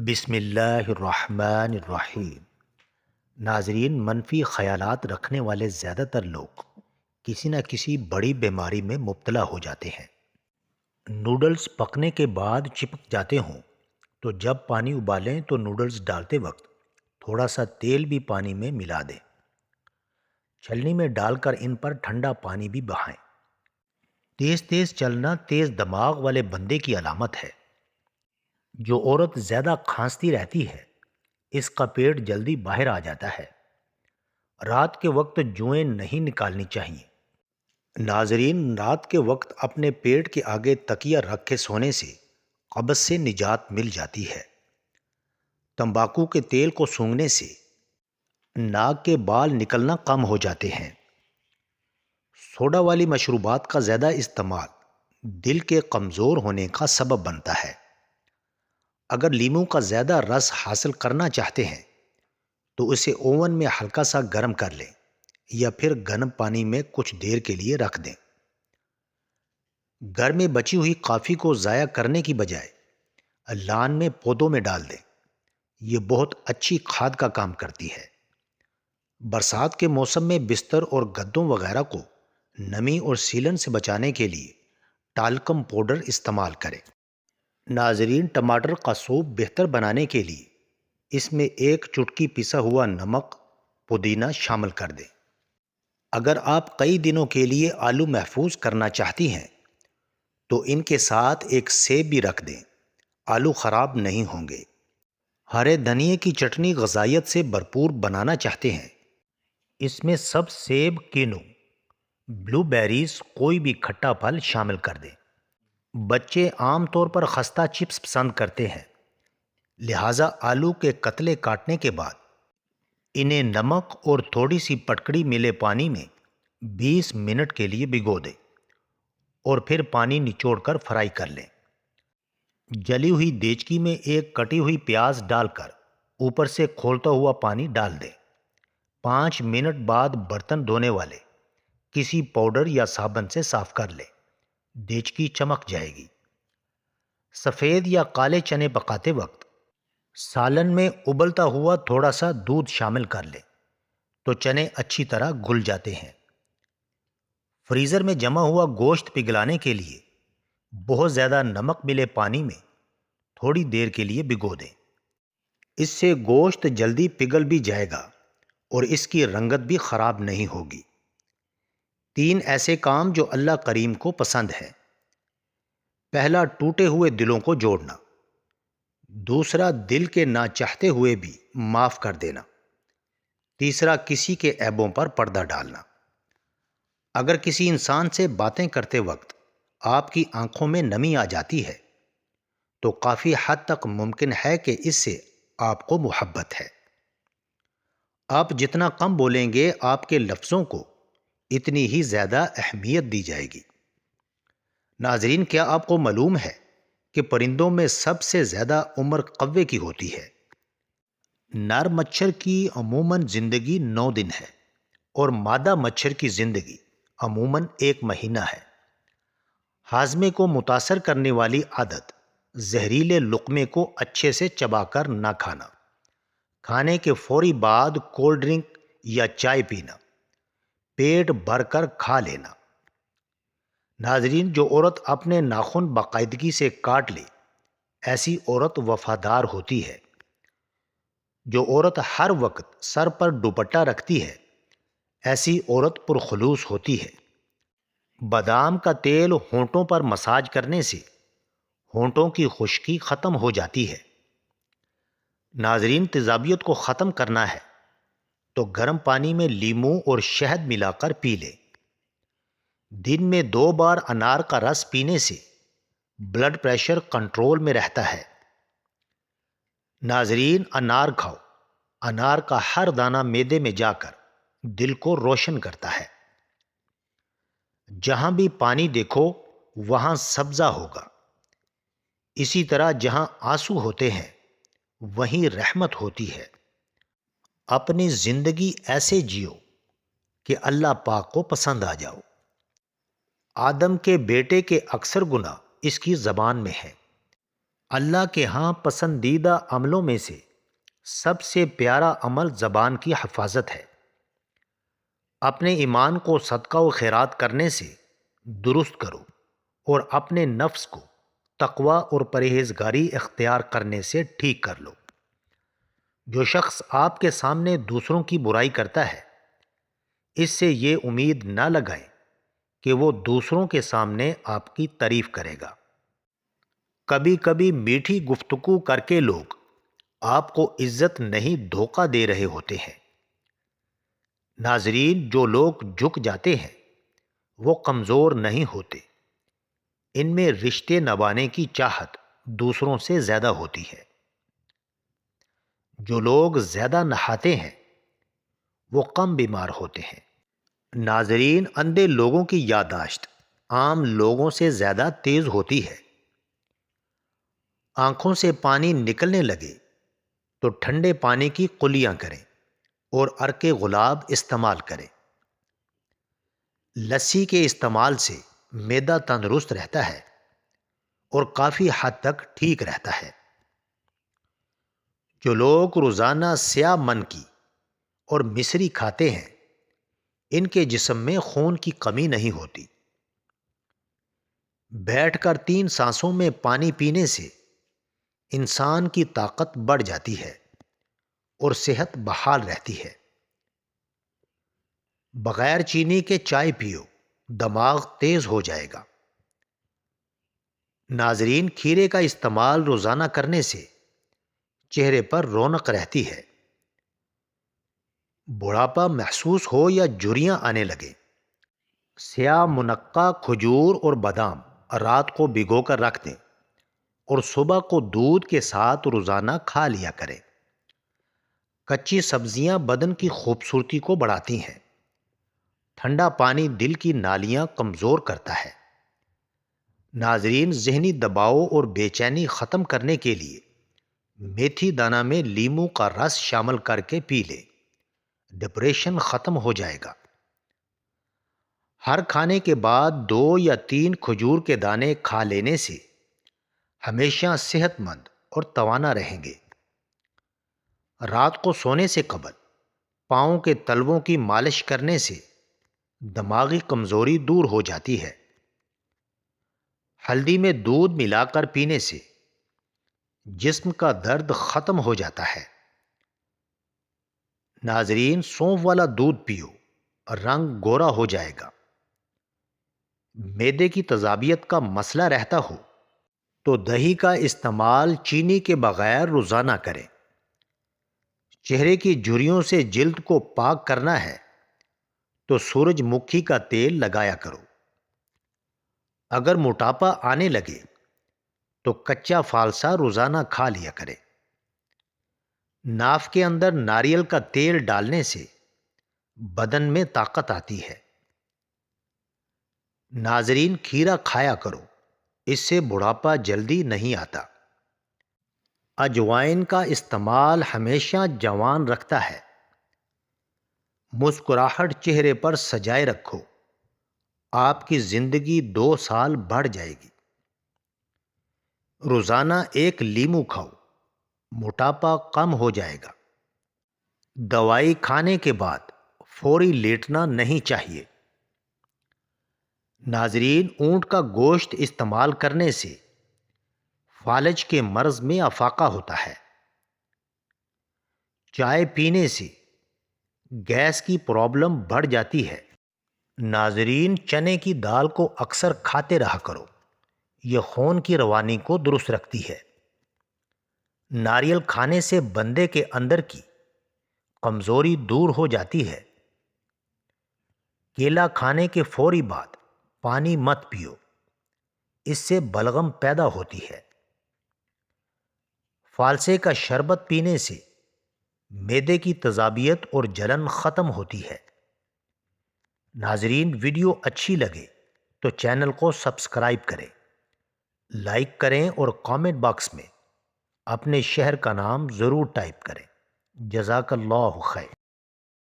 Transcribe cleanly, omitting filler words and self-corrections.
بسم اللہ الرحمن الرحیم۔ ناظرین، منفی خیالات رکھنے والے زیادہ تر لوگ کسی نہ کسی بڑی بیماری میں مبتلا ہو جاتے ہیں۔ نوڈلز پکنے کے بعد چپک جاتے ہوں تو جب پانی ابالیں تو نوڈلز ڈالتے وقت تھوڑا سا تیل بھی پانی میں ملا دیں۔ چھلنی میں ڈال کر ان پر ٹھنڈا پانی بھی بہائیں۔ تیز تیز چلنا تیز دماغ والے بندے کی علامت ہے۔ جو عورت زیادہ کھانستی رہتی ہے اس کا پیٹ جلدی باہر آ جاتا ہے۔ رات کے وقت جوئیں نہیں نکالنی چاہیے۔ ناظرین، رات کے وقت اپنے پیٹ کے آگے تکیہ رکھ کے سونے سے قبض سے نجات مل جاتی ہے۔ تمباکو کے تیل کو سونگھنے سے ناک کے بال نکلنا کم ہو جاتے ہیں۔ سوڈا والی مشروبات کا زیادہ استعمال دل کے کمزور ہونے کا سبب بنتا ہے۔ اگر لیموں کا زیادہ رس حاصل کرنا چاہتے ہیں تو اسے اوون میں ہلکا سا گرم کر لیں یا پھر گرم پانی میں کچھ دیر کے لیے رکھ دیں۔ گھر میں بچی ہوئی کافی کو ضائع کرنے کی بجائے لان میں پودوں میں ڈال دیں۔ یہ بہت اچھی کھاد کا کام کرتی ہے۔ برسات کے موسم میں بستر اور گدوں وغیرہ کو نمی اور سیلن سے بچانے کے لیے ٹالکم پاؤڈر استعمال کریں۔ ناظرین، ٹماٹر کا سوپ بہتر بنانے کے لیے اس میں ایک چٹکی پسا ہوا نمک، پودینہ شامل کر دیں۔ اگر آپ کئی دنوں کے لیے آلو محفوظ کرنا چاہتی ہیں تو ان کے ساتھ ایک سیب بھی رکھ دیں۔ آلو خراب نہیں ہوں گے۔ ہرے دھنیے کی چٹنی غذائیت سے بھرپور بنانا چاہتے ہیں؟ اس میں سب سیب، کینو، بلو بیریز، کوئی بھی کھٹا پھل شامل کر دیں۔ بچے عام طور پر خستہ چپس پسند کرتے ہیں، لہٰذا آلو کے کتلے کاٹنے کے بعد انہیں نمک اور تھوڑی سی پٹکڑی ملے پانی میں 20 منٹ کے لیے بھگو دیں اور پھر پانی نچوڑ کر فرائی کر لیں۔ جلی ہوئی دیچکی میں ایک کٹی ہوئی پیاز ڈال کر اوپر سے کھولتا ہوا پانی ڈال دیں۔ 5 منٹ بعد برتن دھونے والے کسی پاؤڈر یا صابن سے صاف کر لیں۔ دیچکی چمک جائے گی۔ سفید یا کالے چنے پکاتے وقت سالن میں ابلتا ہوا تھوڑا سا دودھ شامل کر لیں تو چنے اچھی طرح گھل جاتے ہیں۔ فریزر میں جمع ہوا گوشت پگھلانے کے لیے بہت زیادہ نمک ملے پانی میں تھوڑی دیر کے لیے بھگو دیں۔ اس سے گوشت جلدی پگھل بھی جائے گا اور اس کی رنگت بھی خراب نہیں ہوگی۔ 3 ایسے کام جو اللہ کریم کو پسند ہے۔ پہلا، ٹوٹے ہوئے دلوں کو جوڑنا۔ دوسرا، دل کے نہ چاہتے ہوئے بھی معاف کر دینا۔ تیسرا، کسی کے عیبوں پر پردہ ڈالنا۔ اگر کسی انسان سے باتیں کرتے وقت آپ کی آنکھوں میں نمی آ جاتی ہے تو کافی حد تک ممکن ہے کہ اس سے آپ کو محبت ہے۔ آپ جتنا کم بولیں گے آپ کے لفظوں کو اتنی ہی زیادہ اہمیت دی جائے گی۔ ناظرین، کیا آپ کو معلوم ہے کہ پرندوں میں سب سے زیادہ عمر کوے کی ہوتی ہے؟ نر مچھر کی عموماً زندگی 9 دن ہے اور مادہ مچھر کی زندگی عموماً 1 مہینہ ہے۔ ہاضمے کو متاثر کرنے والی عادت زہریلے لقمے کو اچھے سے چبا کر نہ کھانا، کھانے کے فوری بعد کولڈ ڈرنک یا چائے پینا، پیٹ بھر کر کھا لینا۔ ناظرین، جو عورت اپنے ناخن باقاعدگی سے کاٹ لے ایسی عورت وفادار ہوتی ہے۔ جو عورت ہر وقت سر پر دوپٹہ رکھتی ہے ایسی عورت پرخلوص ہوتی ہے۔ بادام کا تیل ہونٹوں پر مساج کرنے سے ہونٹوں کی خشکی ختم ہو جاتی ہے۔ ناظرین، تیزابیت کو ختم کرنا ہے تو گرم پانی میں لیموں اور شہد ملا کر پی لیں۔ دن میں 2 بار انار کا رس پینے سے بلڈ پریشر کنٹرول میں رہتا ہے۔ ناظرین، انار کھاؤ۔ انار کا ہر دانہ معدے میں جا کر دل کو روشن کرتا ہے۔ جہاں بھی پانی دیکھو وہاں سبزہ ہوگا۔ اسی طرح جہاں آنسو ہوتے ہیں وہیں رحمت ہوتی ہے۔ اپنی زندگی ایسے جیو کہ اللہ پاک کو پسند آ جاؤ۔ آدم کے بیٹے کے اکثر گناہ اس کی زبان میں ہیں۔ اللہ کے ہاں پسندیدہ عملوں میں سے سب سے پیارا عمل زبان کی حفاظت ہے۔ اپنے ایمان کو صدقہ و خیرات کرنے سے درست کرو اور اپنے نفس کو تقوی اور پرہیزگاری اختیار کرنے سے ٹھیک کر لو۔ جو شخص آپ کے سامنے دوسروں کی برائی کرتا ہے، اس سے یہ امید نہ لگائیں کہ وہ دوسروں کے سامنے آپ کی تعریف کرے گا۔ کبھی کبھی میٹھی گفتگو کر کے لوگ آپ کو عزت نہیں دھوکہ دے رہے ہوتے ہیں۔ ناظرین، جو لوگ جھک جاتے ہیں وہ کمزور نہیں ہوتے، ان میں رشتے نبھانے کی چاہت دوسروں سے زیادہ ہوتی ہے۔ جو لوگ زیادہ نہاتے ہیں وہ کم بیمار ہوتے ہیں۔ ناظرین، اندھے لوگوں کی یادداشت عام لوگوں سے زیادہ تیز ہوتی ہے۔ آنکھوں سے پانی نکلنے لگے تو ٹھنڈے پانی کی قلیاں کریں اور عرق گلاب استعمال کریں۔ لسی کے استعمال سے معدہ تندرست رہتا ہے اور کافی حد تک ٹھیک رہتا ہے۔ جو لوگ روزانہ سیاہ من کی اور مصری کھاتے ہیں، ان کے جسم میں خون کی کمی نہیں ہوتی۔ بیٹھ کر 3 سانسوں میں پانی پینے سے انسان کی طاقت بڑھ جاتی ہے اور صحت بحال رہتی ہے۔ بغیر چینی کے چائے پیو، دماغ تیز ہو جائے گا۔ ناظرین، کھیرے کا استعمال روزانہ کرنے سے چہرے پر رونق رہتی ہے۔ بڑھاپا محسوس ہو یا جھریاں آنے لگے، سیاہ منقع کھجور اور بادام رات کو بھگو کر رکھ دیں اور صبح کو دودھ کے ساتھ روزانہ کھا لیا کریں۔ کچی سبزیاں بدن کی خوبصورتی کو بڑھاتی ہیں۔ ٹھنڈا پانی دل کی نالیاں کمزور کرتا ہے۔ ناظرین، ذہنی دباؤ اور بے چینی ختم کرنے کے لیے میتھی دانہ میں لیموں کا رس شامل کر کے پی لیں، ڈپریشن ختم ہو جائے گا۔ ہر کھانے کے بعد 2 یا 3 کھجور کے دانے کھا لینے سے ہمیشہ صحت مند اور توانا رہیں گے۔ رات کو سونے سے قبل پاؤں کے تلووں کی مالش کرنے سے دماغی کمزوری دور ہو جاتی ہے۔ ہلدی میں دودھ ملا کر پینے سے جسم کا درد ختم ہو جاتا ہے۔ ناظرین، سونف والا دودھ پیو، رنگ گورا ہو جائے گا۔ معدے کی تذابیت کا مسئلہ رہتا ہو تو دہی کا استعمال چینی کے بغیر روزانہ کریں۔ چہرے کی جھریوں سے جلد کو پاک کرنا ہے تو سورج مکھی کا تیل لگایا کرو۔ اگر موٹاپا آنے لگے تو کچا فالسا روزانہ کھا لیا کرے۔ ناف کے اندر ناریل کا تیل ڈالنے سے بدن میں طاقت آتی ہے۔ ناظرین، کھیرا کھایا کرو، اس سے بڑھاپا جلدی نہیں آتا۔ اجوائن کا استعمال ہمیشہ جوان رکھتا ہے۔ مسکراہٹ چہرے پر سجائے رکھو، آپ کی زندگی 2 سال بڑھ جائے گی۔ روزانہ 1 لیموں کھاؤ، موٹاپا کم ہو جائے گا۔ دوائی کھانے کے بعد فوری لیٹنا نہیں چاہیے۔ ناظرین، اونٹ کا گوشت استعمال کرنے سے فالج کے مرض میں افاقہ ہوتا ہے۔ چائے پینے سے گیس کی پرابلم بڑھ جاتی ہے۔ ناظرین، چنے کی دال کو اکثر کھاتے رہا کرو، یہ خون کی روانی کو درست رکھتی ہے۔ ناریل کھانے سے بندے کے اندر کی کمزوری دور ہو جاتی ہے۔ کیلا کھانے کے فوری بعد پانی مت پیو، اس سے بلغم پیدا ہوتی ہے۔ فالسے کا شربت پینے سے معدے کی تذابیت اور جلن ختم ہوتی ہے۔ ناظرین، ویڈیو اچھی لگے تو چینل کو سبسکرائب کریں، لائک کریں اور کامنٹ باکس میں اپنے شہر کا نام ضرور ٹائپ کریں۔ جزاک اللہ خیر۔